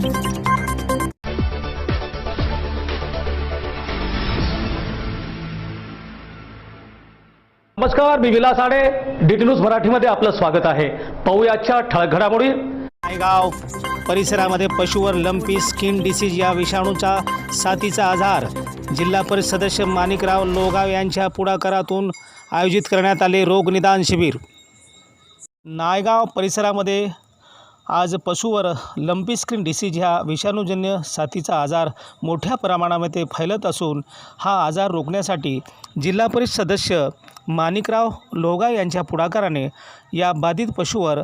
नमस्कार, मी विलास आडे, DT news मराठीमध्ये आपलं स्वागत आहे। पाहूयाच्या ठळक घडामोडी। नायगाव परिसरामध्ये पशुवर लंपी स्किन डिसीज या विषाणूचा साथीचा आजार जिल्हा परिषद सदस्य माणिकराव लोगाव यांच्या पुढाकारातून आयोजित करण्यात आले रोग निदान शिबिर। नायगाव परिसरामध्ये आज पशुवर लंपी स्किन डिसीज ह्या विषाणूजन्य साथीचा आजार मोठ्या प्रमाणामध्ये फैलत असून हा आजार रोखण्यासाठी जिल्हा परिषद सदस्य माणिकराव लोगाव यांच्या पुढाकाराने या बाधित पशुवर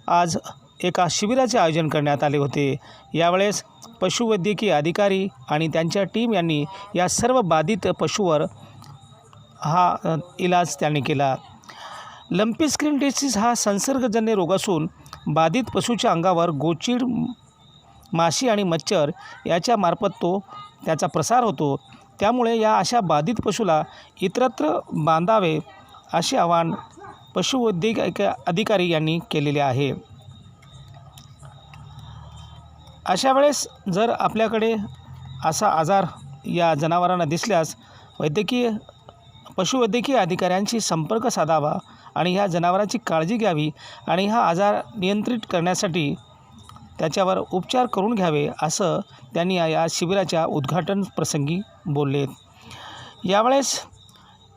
आज एका शिबिराचे आयोजन करण्यात आले होते। यावेळेस पशुवैद्यकीय अधिकारी आणि त्यांच्या टीम यांनी या सर्व बाधित पशुवर हा इलाज त्यांनी केला। लंपी स्किन डिसीज हा संसर्गजन्य रोग असून बाधित पशुच्या अंगावर गोचीड, माशी आणि मच्छर याच्या मार्फत त्याचा प्रसार होतो। त्यामुळे या अशा बाधित पशुला इतरत्र बांधावे असे आवाहन पशुवैद्यकीय अधिकारी यांनी केलेले आहे। अशा वेळेस जर आपल्याकडे असा आजार या जनावरांना दिसल्यास पशुवैद्यकीय अधिकाऱ्यांशी संपर्क साधावा आणि ह्या जनावरांची काळजी घ्यावी आणि हा आजार नियंत्रित करण्यासाठी त्याच्यावर उपचार करून घ्यावे असं त्यांनी या शिबिराच्या उद्घाटन प्रसंगी बोलले। यावेळेस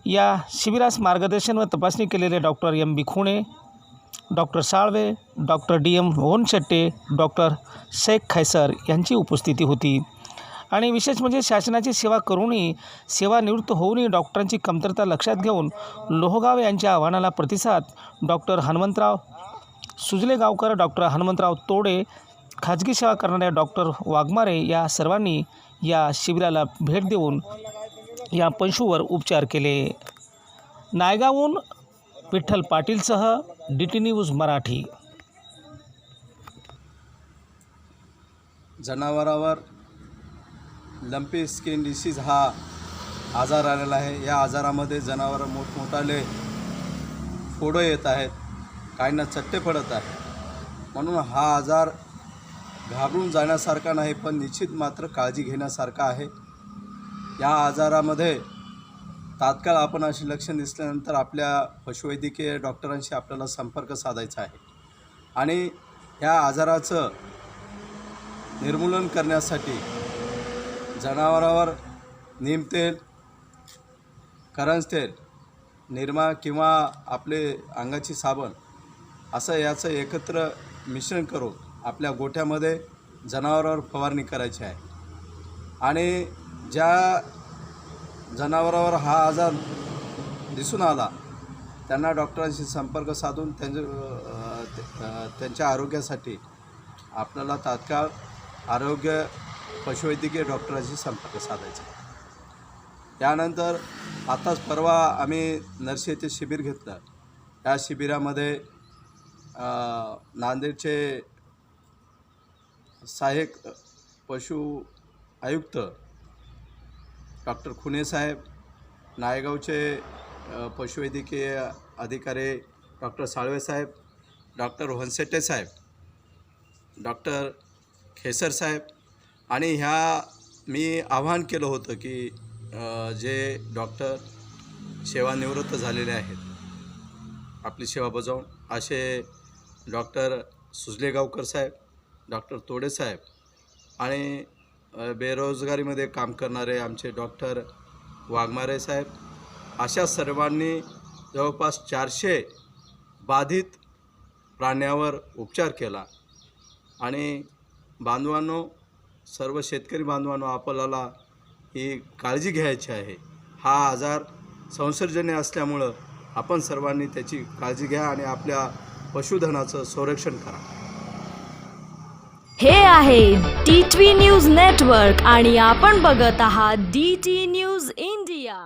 या शिबिरास मार्गदर्शन व तपासणी केलेले doctor M B Khune, doctor Salve, doctor D M Honshette, doctor Shaikh Khaisar यांची उपस्थिती होती। आणि विशेष म्हणजे शासनाची सेवा करूनही सेवानिवृत्त होऊनही डॉक्टरांची कमतरता लक्षात घेऊन लोहगाव यांच्या आव्हानाला प्रतिसाद डॉक्टर हनुमंतराव सुजलेगावकर, डॉक्टर हनुमंतराव तोडे, खाजगी सेवा करणाऱ्या डॉक्टर वाघमारे या सर्वांनी या शिबिराला भेट देऊन या पशुवर उपचार केले। नायगावहून विठ्ठल पाटीलसह डीटी न्यूज मराठी। जनावरावर लंपी स्किन डिसीज हा आजार आलेला आहे। या आजारामध्ये जनावर मोठमोठाले फोडं येत आहेत, काहींना चट्टे पडत आहेत। म्हणून हा आजार घाबरून जाण्यासारखा नाही, पण निश्चित मात्र काळजी घेण्यासारखा आहे। या आजारामध्ये तात्काळ आपण अशी लक्षण दिसल्यानंतर आपल्या पशुवैद्यकीय डॉक्टरांशी आपल्याला संपर्क साधायचा आहे आणि ह्या आजाराचं निर्मूलन करण्यासाठी जनावरावर नीमतेल, करंज तेल, निरमा किंवा आपले अंगाची साबण असं याचं एकत्र मिश्रण करून आपल्या गोठ्यामध्ये जनावरावर फवारणी करायची आहे। आणि ज्या जनावरावर हा आजार दिसून आला त्यांना डॉक्टरांशी संपर्क साधून त्यांच्या आरोग्यासाठी आपल्याला तात्काळ आरोग्य पशुवैद्यकीय डॉक्टरांशी संपर्क साधायचा। त्यानंतर आताच परवा आम्ही नरसी येथे शिबिर घेतलं। या शिबिरामध्ये नांदेडचे सहाय्यक पशु आयुक्त डॉक्टर खुणे साहेब, नायगावचे पशुवैद्यकीय अधिकारी डॉक्टर साळवे साहेब, डॉक्टर होनशेट्टे साहेब, डॉक्टर खैसर साहेब आणि मी आवाहन केलं होतं की जे डॉक्टर सेवानिवृत्त झालेले आहेत आपली सेवा बजावून, असे डॉक्टर सुजलेगावकर साहेब, डॉक्टर तोडे साहेब आणि बेरोजगारीमध्ये काम करणारे आमचे डॉक्टर वाघमारे साहेब, अशा सर्वांनी जवळपास 400 बाधित प्राण्यावर उपचार केला। आणि बांधवांनो, सर्व शेतकरी बांधवांनो, आपल्याला ही काळजी घ्यायची आहे। हा आजार संसर्गजन्य असल्यामुळं आपण सर्वांनी त्याची काळजी घ्या आणि आपल्या पशुधनाचं संरक्षण करा। हे आहे DT न्यूज नेटवर्क आणि आपण बघत आहात DT न्यूज इंडिया।